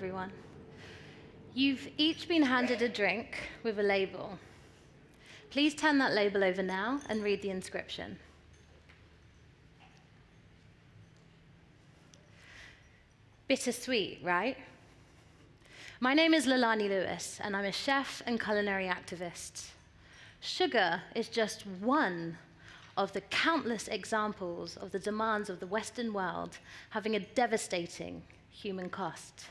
everyone. You've each been handed a drink with a label. Please turn that label over now and read the inscription. Bittersweet, right? My name is Lalani Lewis, and I'm a chef and culinary activist. Sugar is just one of the countless examples of the demands of the Western world having a devastating human cost.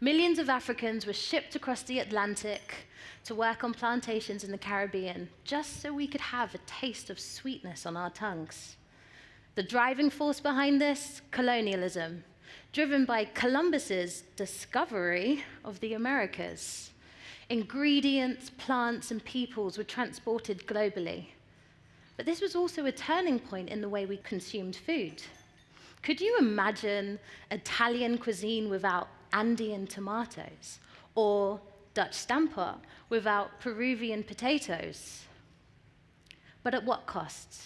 Millions of Africans were shipped across the Atlantic to work on plantations in the Caribbean just so we could have a taste of sweetness on our tongues. The driving force behind this, colonialism, driven by Columbus's discovery of the Americas. Ingredients, plants, and peoples were transported globally. But this was also a turning point in the way we consumed food. Could you imagine Italian cuisine without Andean tomatoes, or Dutch stamper without Peruvian potatoes? But at what cost?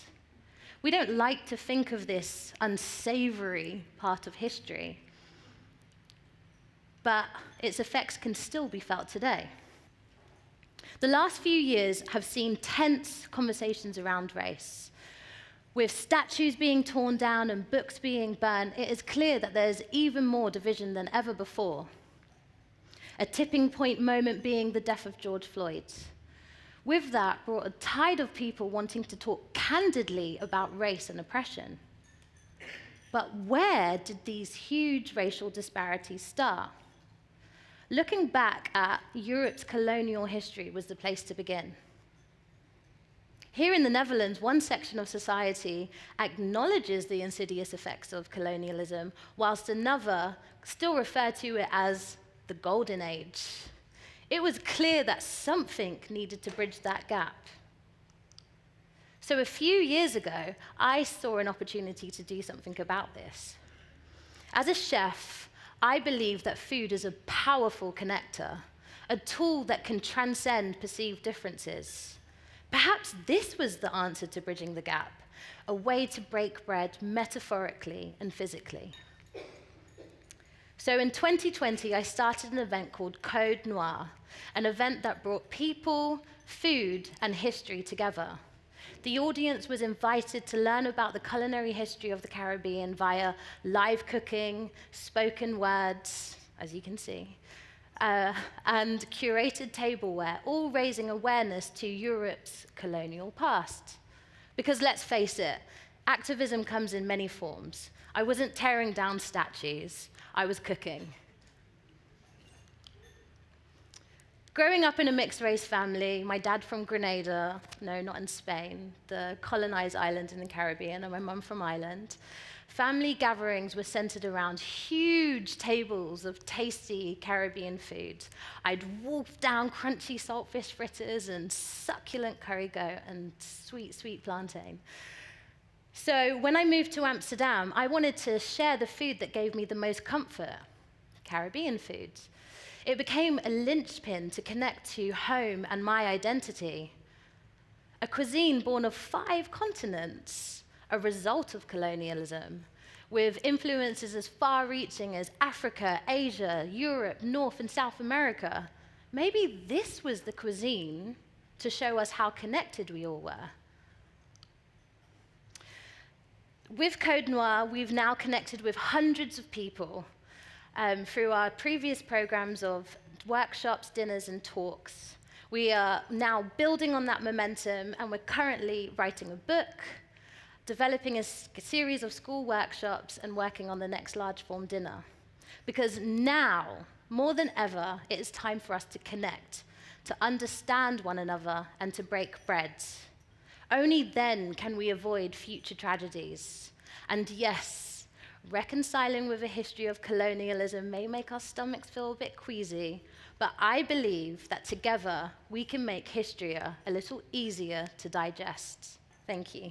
We don't like to think of this unsavory part of history, but its effects can still be felt today. The last few years have seen tense conversations around race. With statues being torn down and books being burned, it is clear that there's even more division than ever before. A tipping point moment being the death of George Floyd. With that brought a tide of people wanting to talk candidly about race and oppression. But where did these huge racial disparities start? Looking back at Europe's colonial history was the place to begin. Here in the Netherlands, one section of society acknowledges the insidious effects of colonialism, whilst another still refer to it as the Golden Age. It was clear that something needed to bridge that gap. So a few years ago, I saw an opportunity to do something about this. As a chef, I believe that food is a powerful connector, a tool that can transcend perceived differences. Perhaps this was the answer to bridging the gap, a way to break bread metaphorically and physically. So in 2020, I started an event called Code Noir, an event that brought people, food, and history together. The audience was invited to learn about the culinary history of the Caribbean via live cooking, spoken words, as you can see, and curated tableware, all raising awareness to Europe's colonial past. Because let's face it, activism comes in many forms. I wasn't tearing down statues, I was cooking. Growing up in a mixed-race family, my dad from Grenada, no, not in Spain, the colonized island in the Caribbean, and my mum from Ireland, family gatherings were centered around huge tables of tasty Caribbean food. I'd wolf down crunchy saltfish fritters and succulent curry goat and sweet, sweet plantain. So when I moved to Amsterdam, I wanted to share the food that gave me the most comfort, Caribbean food. It became a linchpin to connect to home and my identity. A cuisine born of 5 continents, a result of colonialism, with influences as far-reaching as Africa, Asia, Europe, North and South America. Maybe this was the cuisine to show us how connected we all were. With Code Noir, we've now connected with hundreds of people through our previous programs of workshops, dinners, and talks. We are now building on that momentum, and we're currently writing a book, developing a series of school workshops, and working on the next large-form dinner. Because now, more than ever, it is time for us to connect, to understand one another, and to break bread. Only then can we avoid future tragedies. And yes, reconciling with a history of colonialism may make our stomachs feel a bit queasy, but I believe that together we can make history a little easier to digest. Thank you.